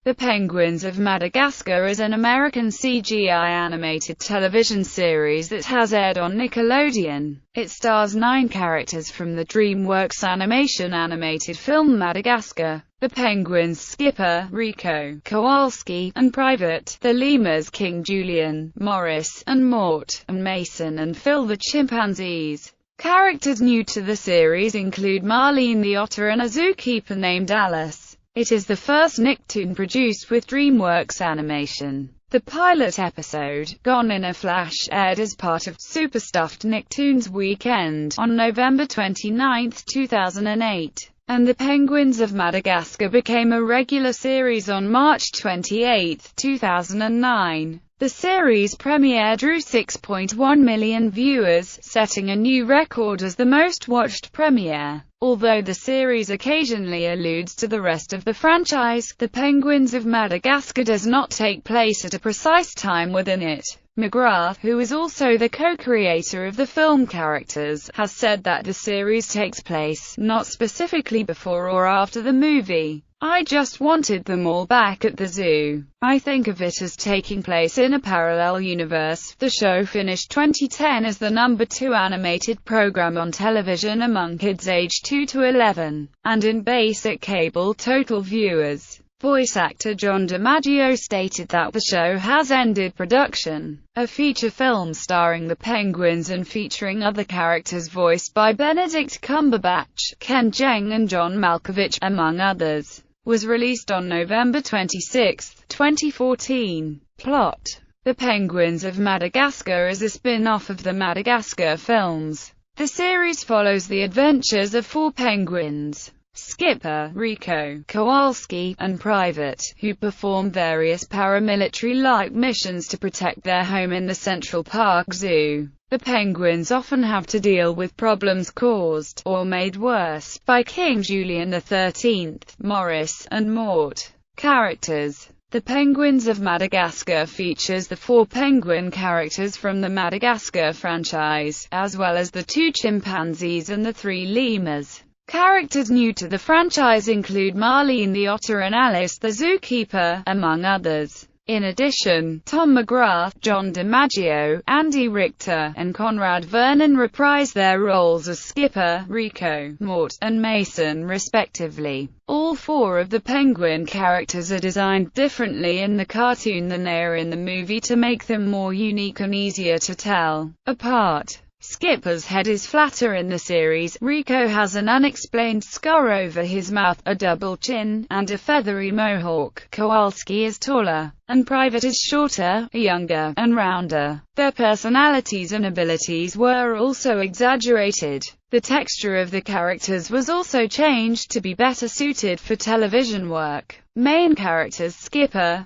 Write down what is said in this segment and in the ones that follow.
The Penguins of Madagascar is an American CGI animated television series that has aired on Nickelodeon. It stars 9 characters from the DreamWorks animation animated film Madagascar. The penguins Skipper, Rico, Kowalski, and Private, the lemurs King Julian, Morris, and Mort, and Mason and Phil the chimpanzees. Characters new to the series include Marlene the otter and a zookeeper named Alice. It is the first Nicktoon produced with DreamWorks Animation. The pilot episode, Gone in a Flash, aired as part of Super Stuffed Nicktoons Weekend on November 29, 2008, and The Penguins of Madagascar became a regular series on March 28, 2009. The series premiere drew 6.1 million viewers, setting a new record as the most-watched premiere. Although the series occasionally alludes to the rest of the franchise, The Penguins of Madagascar does not take place at a precise time within it. McGrath, who is also the co-creator of the film characters, has said that the series takes place, not specifically before or after the movie. "I just wanted them all back at the zoo. I think of it as taking place in a parallel universe." The show finished 2010 as the #2 animated program on television among kids aged 2 to 11, and in basic cable total viewers. Voice actor John DiMaggio stated that the show has ended production. A feature film starring the Penguins and featuring other characters voiced by Benedict Cumberbatch, Ken Jeong and John Malkovich, among others, was released on November 26, 2014. Plot: The Penguins of Madagascar is a spin-off of the Madagascar films. The series follows the adventures of 4 penguins, Skipper, Rico, Kowalski, and Private, who perform various paramilitary-like missions to protect their home in the Central Park Zoo. The penguins often have to deal with problems caused, or made worse, by King Julian XIII, Morris, and Mort. Characters: The Penguins of Madagascar features the 4 penguin characters from the Madagascar franchise, as well as the 2 chimpanzees and the 3 lemurs. Characters new to the franchise include Marlene the otter and Alice the zookeeper, among others. In addition, Tom McGrath, John DiMaggio, Andy Richter, and Conrad Vernon reprise their roles as Skipper, Rico, Mort, and Mason, respectively. All 4 of the penguin characters are designed differently in the cartoon than they are in the movie to make them more unique and easier to tell apart. Skipper's head is flatter in the series, Rico has an unexplained scar over his mouth, a double chin, and a feathery mohawk. Kowalski is taller, and Private is shorter, younger, and rounder. Their personalities and abilities were also exaggerated. The texture of the characters was also changed to be better suited for television work. Main characters: Skipper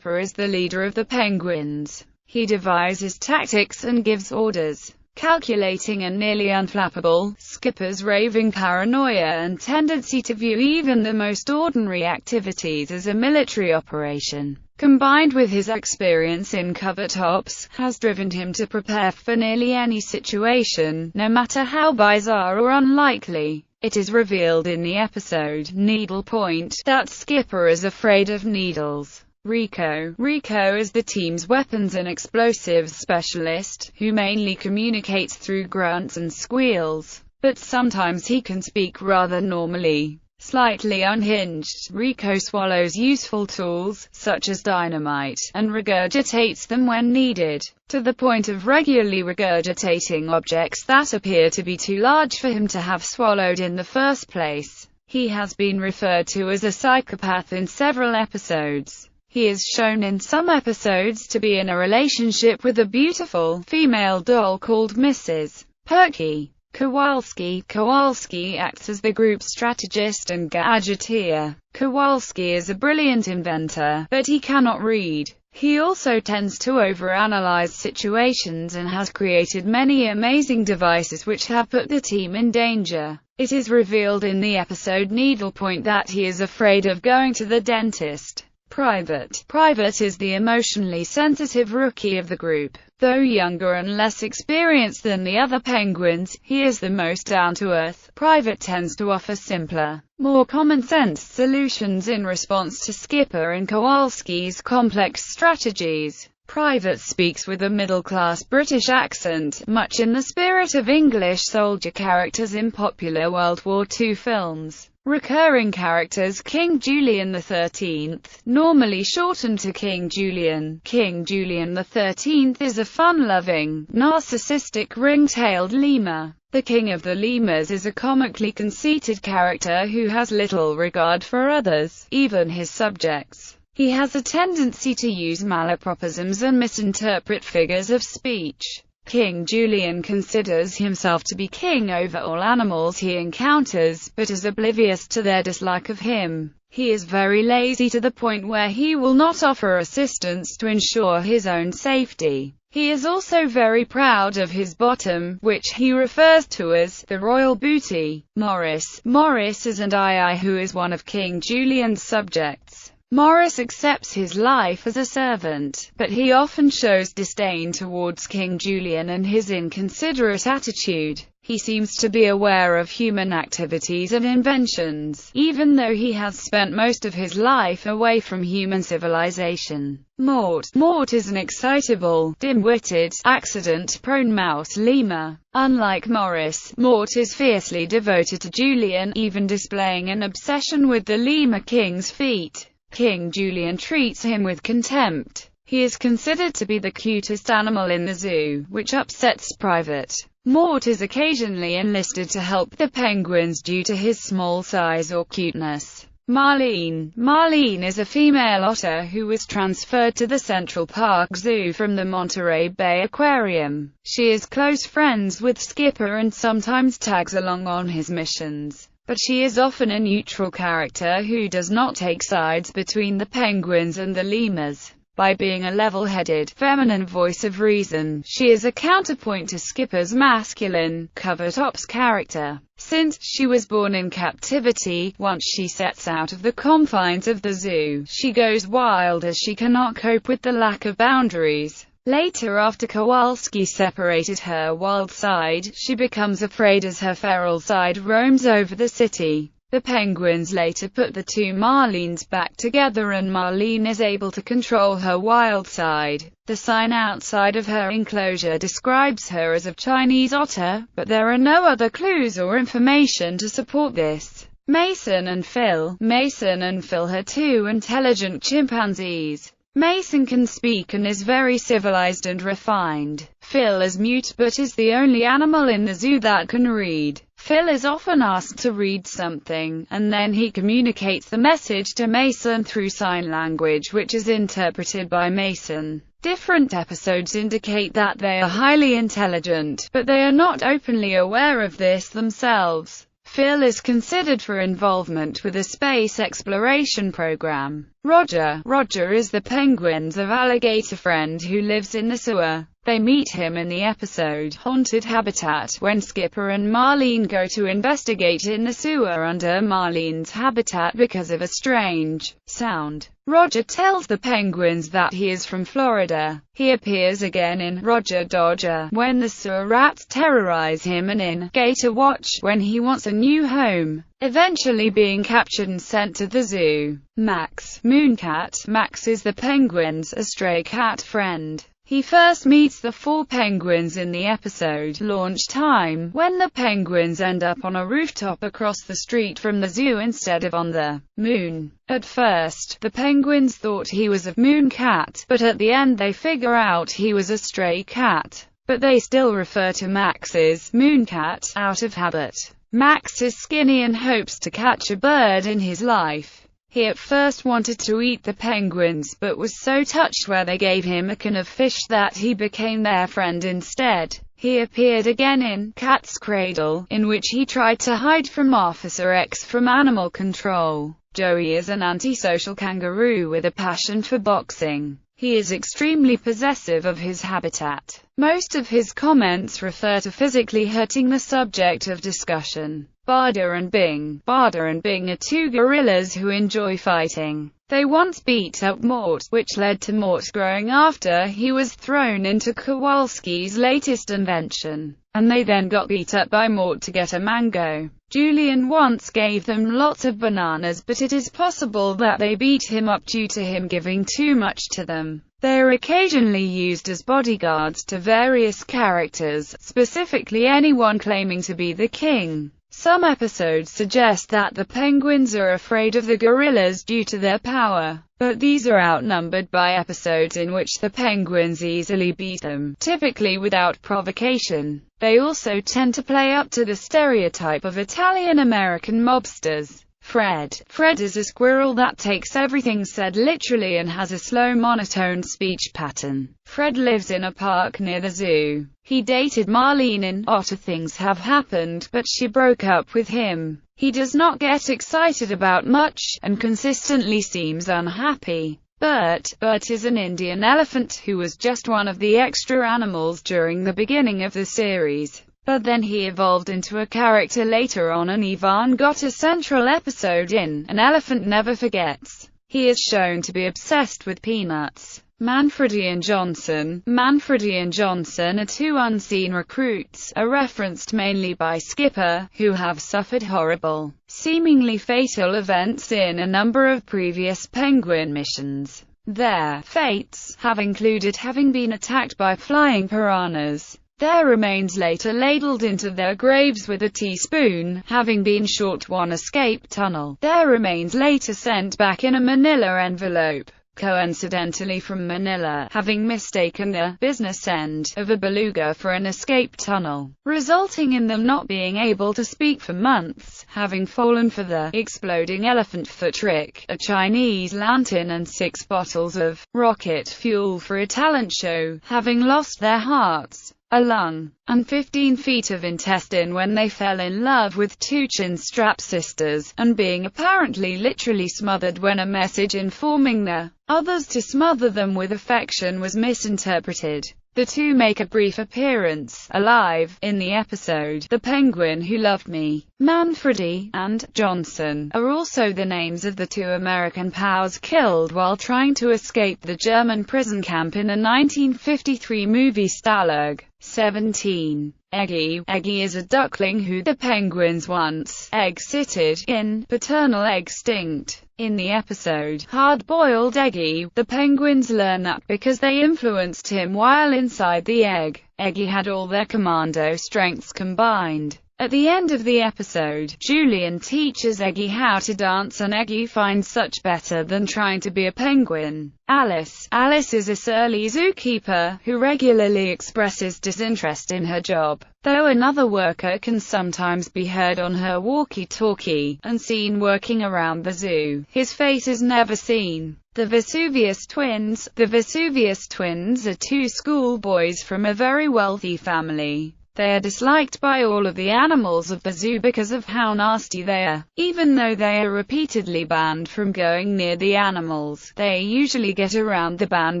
is the leader of the penguins. He devises tactics and gives orders. Calculating and nearly unflappable, Skipper's raving paranoia and tendency to view even the most ordinary activities as a military operation, combined with his experience in cover tops, has driven him to prepare for nearly any situation, no matter how bizarre or unlikely. It is revealed in the episode Needlepoint that Skipper is afraid of needles. Rico is the team's weapons and explosives specialist, who mainly communicates through grunts and squeals, but sometimes he can speak rather normally. Slightly unhinged, Rico swallows useful tools, such as dynamite, and regurgitates them when needed, to the point of regularly regurgitating objects that appear to be too large for him to have swallowed in the first place. He has been referred to as a psychopath in several episodes. He is shown in some episodes to be in a relationship with a beautiful, female doll called Mrs. Perky. Kowalski acts as the group's strategist and gadgeteer. Kowalski is a brilliant inventor, but he cannot read. He also tends to overanalyze situations and has created many amazing devices which have put the team in danger. It is revealed in the episode Needlepoint that he is afraid of going to the dentist. Private. Private is the emotionally sensitive rookie of the group. Though younger and less experienced than the other penguins, he is the most down-to-earth. Private tends to offer simpler, more common-sense solutions in response to Skipper and Kowalski's complex strategies. Private speaks with a middle-class British accent, much in the spirit of English soldier characters in popular World War II films. Recurring characters: King Julian XIII, normally shortened to King Julian. King Julian XIII is a fun-loving, narcissistic ring-tailed lemur. The king of the lemurs is a comically conceited character who has little regard for others, even his subjects. He has a tendency to use malapropisms and misinterpret figures of speech. King Julian considers himself to be king over all animals he encounters, but is oblivious to their dislike of him. He is very lazy to the point where he will not offer assistance to ensure his own safety. He is also very proud of his bottom, which he refers to as the royal booty. Morris. Morris is an II who is one of King Julian's subjects. Morris accepts his life as a servant, but he often shows disdain towards King Julian and his inconsiderate attitude. He seems to be aware of human activities and inventions, even though he has spent most of his life away from human civilization. Mort. Mort is an excitable, dim-witted, accident-prone mouse lemur. Unlike Morris, Mort is fiercely devoted to Julian, even displaying an obsession with the lemur king's feet. King Julian treats him with contempt. He is considered to be the cutest animal in the zoo, which upsets Private. Mort is occasionally enlisted to help the penguins due to his small size or cuteness. Marlene. Marlene is a female otter who was transferred to the Central Park Zoo from the Monterey Bay Aquarium. She is close friends with Skipper and sometimes tags along on his missions. But she is often a neutral character who does not take sides between the penguins and the lemurs. By being a level-headed, feminine voice of reason, she is a counterpoint to Skipper's masculine, cover-tops character. Since she was born in captivity, once she sets out of the confines of the zoo, she goes wild as she cannot cope with the lack of boundaries. Later, after Kowalski separated her wild side, she becomes afraid as her feral side roams over the city. The penguins later put the two Marlenes back together and Marlene is able to control her wild side. The sign outside of her enclosure describes her as a Chinese otter, but there are no other clues or information to support this. Mason and Phil. Mason and Phil are two intelligent chimpanzees. Mason can speak and is very civilized and refined. Phil is mute but is the only animal in the zoo that can read. Phil is often asked to read something, and then he communicates the message to Mason through sign language, which is interpreted by Mason. Different episodes indicate that they are highly intelligent, but they are not openly aware of this themselves. Phil is considered for involvement with a space exploration program. Roger. Roger is the penguins of alligator friend who lives in the sewer. They meet him in the episode Haunted Habitat when Skipper and Marlene go to investigate in the sewer under Marlene's habitat because of a strange sound. Roger tells the penguins that he is from Florida. He appears again in Roger Dodger when the sewer rats terrorize him and in Gator Watch when he wants a new home, eventually being captured and sent to the zoo. Max. Mooncat. Max is the penguins' a stray cat friend. He first meets the four penguins in the episode Launch Time, when the penguins end up on a rooftop across the street from the zoo instead of on the moon. At first, the penguins thought he was a moon cat, but at the end they figure out he was a stray cat. But they still refer to Max as Mooncat, out of habit. Max is skinny and hopes to catch a bird in his life. He at first wanted to eat the penguins, but was so touched where they gave him a can of fish that he became their friend instead. He appeared again in Cat's Cradle, in which he tried to hide from Officer X from animal control. Joey is an antisocial kangaroo with a passion for boxing. He is extremely possessive of his habitat. Most of his comments refer to physically hurting the subject of discussion. Barda and Bing. Barda and Bing are two gorillas who enjoy fighting. They once beat up Mort, which led to Mort growing after he was thrown into Kowalski's latest invention, and they then got beat up by Mort to get a mango. Julian once gave them lots of bananas, but it is possible that they beat him up due to him giving too much to them. They are occasionally used as bodyguards to various characters, specifically anyone claiming to be the king. Some episodes suggest that the penguins are afraid of the gorillas due to their power, but these are outnumbered by episodes in which the penguins easily beat them, typically without provocation. They also tend to play up to the stereotype of Italian-American mobsters. Fred. Fred is a squirrel that takes everything said literally and has a slow monotone speech pattern. Fred lives in a park near the zoo. He dated Marlene in Otter Things Have Happened, but she broke up with him. He does not get excited about much, and consistently seems unhappy. Bert is an Indian elephant who was just one of the extra animals during the beginning of the series. But then he evolved into a character later on, and Ivan got a central episode in An Elephant Never Forgets. He is shown to be obsessed with peanuts. Manfredi and Johnson. Manfredi and Johnson are two unseen recruits, are referenced mainly by Skipper, who have suffered horrible, seemingly fatal events in a number of previous Penguin missions. Their fates have included having been attacked by flying piranhas, their remains later ladled into their graves with a teaspoon, having been shot one escape tunnel, their remains later sent back in a manila envelope, coincidentally from Manila, having mistaken the business end of a beluga for an escape tunnel, resulting in them not being able to speak for months, having fallen for the exploding elephant foot trick, a Chinese lantern, and 6 bottles of rocket fuel for a talent show, having lost their hearts, a lung, and 15 feet of intestine when they fell in love with two chin-strap sisters, and being apparently literally smothered when a message informing the others to smother them with affection was misinterpreted. The two make a brief appearance, alive, in the episode The Penguin Who Loved Me. Manfredi and Johnson are also the names of the 2 American POWs killed while trying to escape the German prison camp in a 1953 movie Stalag 17. Eggy. Eggy is a duckling who the penguins once egg-sitted in Paternal Extinct. In the episode Hard-Boiled Eggy, the penguins learn that because they influenced him while inside the egg, Eggy had all their commando strengths combined. At the end of the episode, Julian teaches Eggy how to dance, and Eggy finds such better than trying to be a penguin. Alice. Alice is a surly zookeeper who regularly expresses disinterest in her job, though another worker can sometimes be heard on her walkie-talkie, and seen working around the zoo. His face is never seen. The Vesuvius twins. The Vesuvius twins are 2 schoolboys from a very wealthy family. They are disliked by all of the animals of the zoo because of how nasty they are. Even though they are repeatedly banned from going near the animals, they usually get around the ban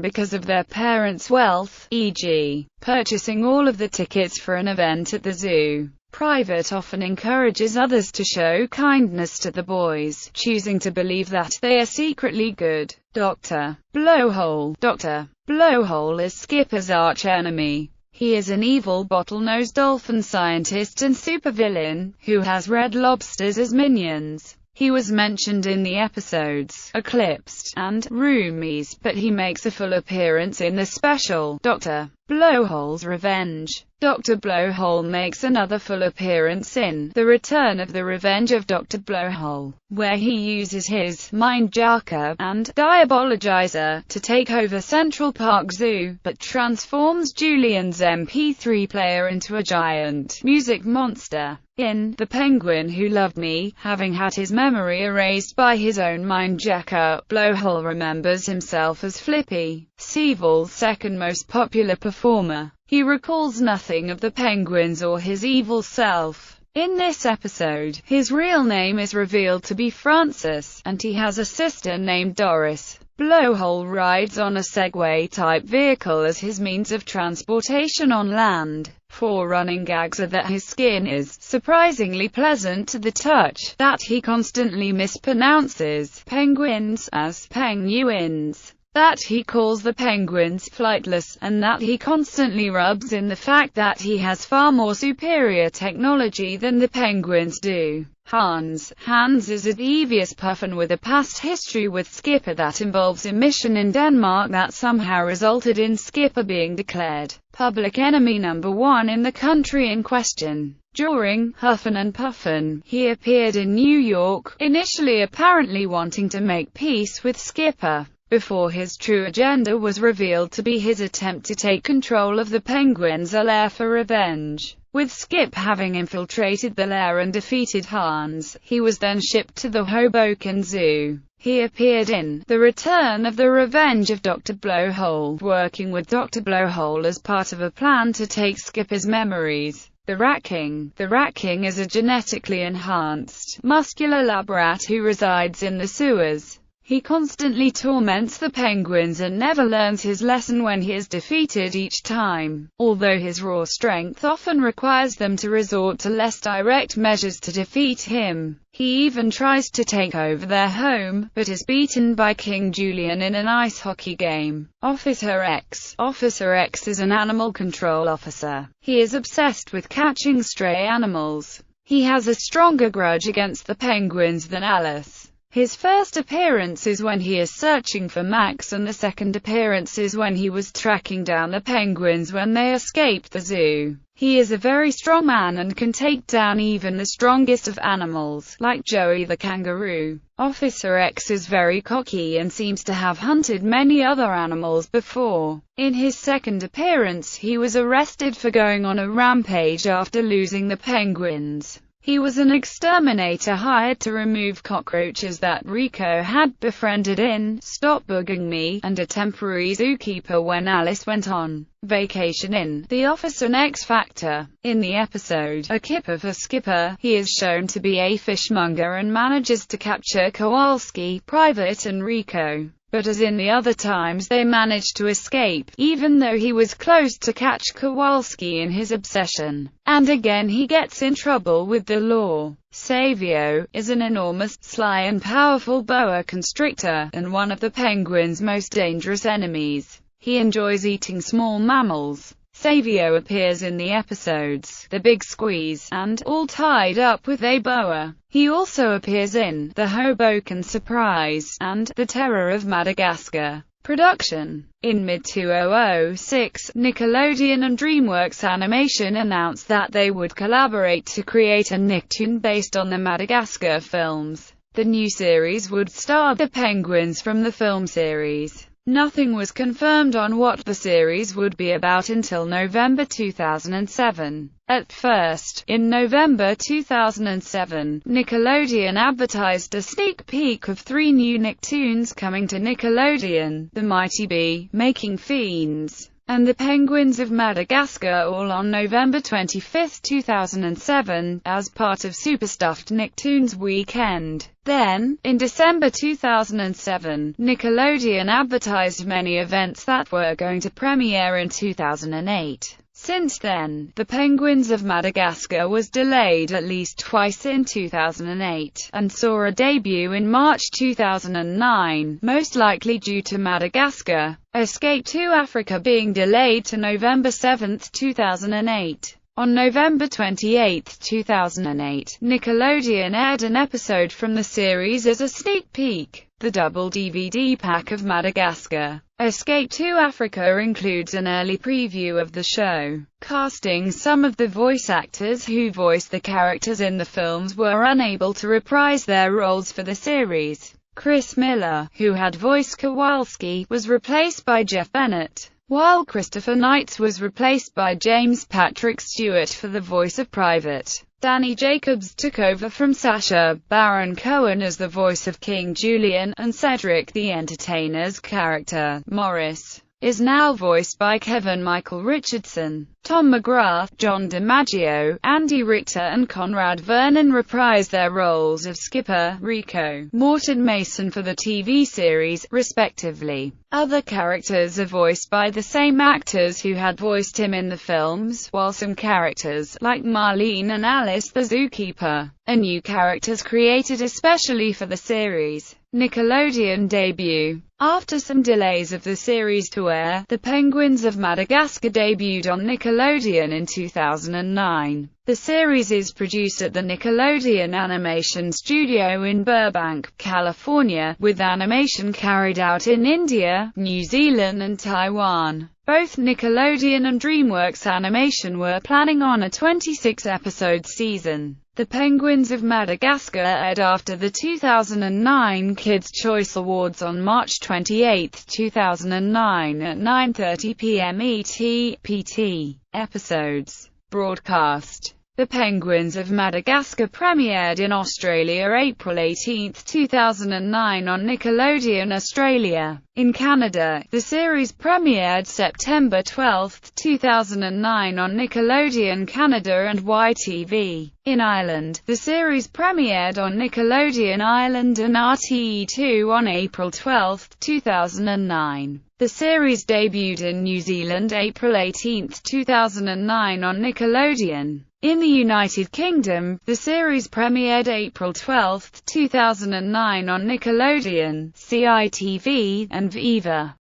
because of their parents' wealth, e.g., purchasing all of the tickets for an event at the zoo. Private often encourages others to show kindness to the boys, choosing to believe that they are secretly good. Dr. Blowhole. Dr. Blowhole is Skipper's arch-enemy. He is an evil bottlenose dolphin scientist and supervillain, who has red lobsters as minions. He was mentioned in the episodes Eclipsed and Roomies, but he makes a full appearance in the special Dr. Blowhole's Revenge. Dr. Blowhole makes another full appearance in The Return of the Revenge of Dr. Blowhole, where he uses his Mind Jacker and Diabolizer to take over Central Park Zoo, but transforms Julian's MP3 player into a giant music monster. In The Penguin Who Loved Me, having had his memory erased by his own mind jacker, Blowhole remembers himself as Flippy, Seaval's second most popular performer. He recalls nothing of the penguins or his evil self. In this episode, his real name is revealed to be Francis, and he has a sister named Doris. Blowhole rides on a Segway-type vehicle as his means of transportation on land. Four running gags are that his skin is surprisingly pleasant to the touch, that he constantly mispronounces penguins as penguins, that he calls the penguins flightless, and that he constantly rubs in the fact that he has far more superior technology than the penguins do. Hans is a devious puffin with a past history with Skipper that involves a mission in Denmark that somehow resulted in Skipper being declared public enemy number one in the country in question. During Huffin' and Puffin', he appeared in New York, initially apparently wanting to make peace with Skipper, before his true agenda was revealed to be his attempt to take control of the Penguins' lair for revenge. With Skip having infiltrated the lair and defeated Hans, he was then shipped to the Hoboken Zoo. He appeared in The Return of the Revenge of Dr. Blowhole, working with Dr. Blowhole as part of a plan to take Skipper's memories. The Rat King. The Rat King is a genetically enhanced, muscular lab rat who resides in the sewers. He constantly torments the penguins and never learns his lesson when he is defeated each time, although his raw strength often requires them to resort to less direct measures to defeat him. He even tries to take over their home, but is beaten by King Julian in an ice hockey game. Officer X. Officer X is an animal control officer. He is obsessed with catching stray animals. He has a stronger grudge against the penguins than Alice. His first appearance is when he is searching for Max, and the second appearance is when he was tracking down the penguins when they escaped the zoo. He is a very strong man and can take down even the strongest of animals, like Joey the kangaroo. Officer X is very cocky and seems to have hunted many other animals before. In his second appearance, he was arrested for going on a rampage after losing the penguins. He was an exterminator hired to remove cockroaches that Rico had befriended in Stop Bugging Me, and a temporary zookeeper when Alice went on vacation in The Office and X Factor. In the episode A Kipper for Skipper, he is shown to be a fishmonger and manages to capture Kowalski, Private and Rico. But as in the other times, they managed to escape, even though he was close to catch Kowalski in his obsession. And again he gets in trouble with the law. Savio is an enormous, sly and powerful boa constrictor, and one of the penguins' most dangerous enemies. He enjoys eating small mammals. Savio appears in the episodes The Big Squeeze and All Tied Up with a Boa. He also appears in The Hoboken Surprise and The Terror of Madagascar. Production. In mid-2006, Nickelodeon and DreamWorks Animation announced that they would collaborate to create a Nicktoon based on the Madagascar films. The new series would star the penguins from the film series. Nothing was confirmed on what the series would be about until November 2007. At first, in November 2007, Nickelodeon advertised a sneak peek of 3 new Nicktoons coming to Nickelodeon: The Mighty Bee, Making Fiends, and The Penguins of Madagascar, all on November 25, 2007, as part of Superstuffed Nicktoons Weekend. Then, in December 2007, Nickelodeon advertised many events that were going to premiere in 2008. Since then, The Penguins of Madagascar was delayed at least twice in 2008, and saw a debut in March 2009, most likely due to Madagascar. Escape to Africa being delayed to November 7, 2008. On November 28, 2008, Nickelodeon aired an episode from the series as a sneak peek. The double DVD pack of Madagascar. Escape to Africa includes an early preview of the show. Casting. Some of the voice actors who voiced the characters in the films were unable to reprise their roles for the series. Chris Miller, who had voiced Kowalski, was replaced by Jeff Bennett, while Christopher Knights was replaced by James Patrick Stewart for the voice of Private. Danny Jacobs took over from Sacha Baron Cohen as the voice of King Julian, and Cedric the Entertainer's character, Morris, is now voiced by Kevin Michael Richardson. Tom McGrath, John DiMaggio, Andy Richter and Conrad Vernon reprised their roles of Skipper, Rico, Morton Mason for the TV series, respectively. Other characters are voiced by the same actors who had voiced him in the films, while some characters, like Marlene and Alice the Zookeeper, are new characters created especially for the series. Nickelodeon debut. After some delays of the series to air, The Penguins of Madagascar debuted on Nickelodeon in 2009. The series is produced at the Nickelodeon Animation Studio in Burbank, California, with animation carried out in India, New Zealand and Taiwan. Both Nickelodeon and DreamWorks Animation were planning on a 26-episode season. The Penguins of Madagascar aired after the 2009 Kids' Choice Awards on March 28, 2009 at 9:30 p.m. ET. Episodes. Broadcast. The Penguins of Madagascar premiered in Australia April 18, 2009 on Nickelodeon Australia. In Canada, the series premiered September 12, 2009 on Nickelodeon Canada and YTV. In Ireland, the series premiered on Nickelodeon Ireland and RTE2 on April 12, 2009. The series debuted in New Zealand April 18, 2009 on Nickelodeon. In the United Kingdom, the series premiered April 12, 2009 on Nickelodeon, CITV, and Viva.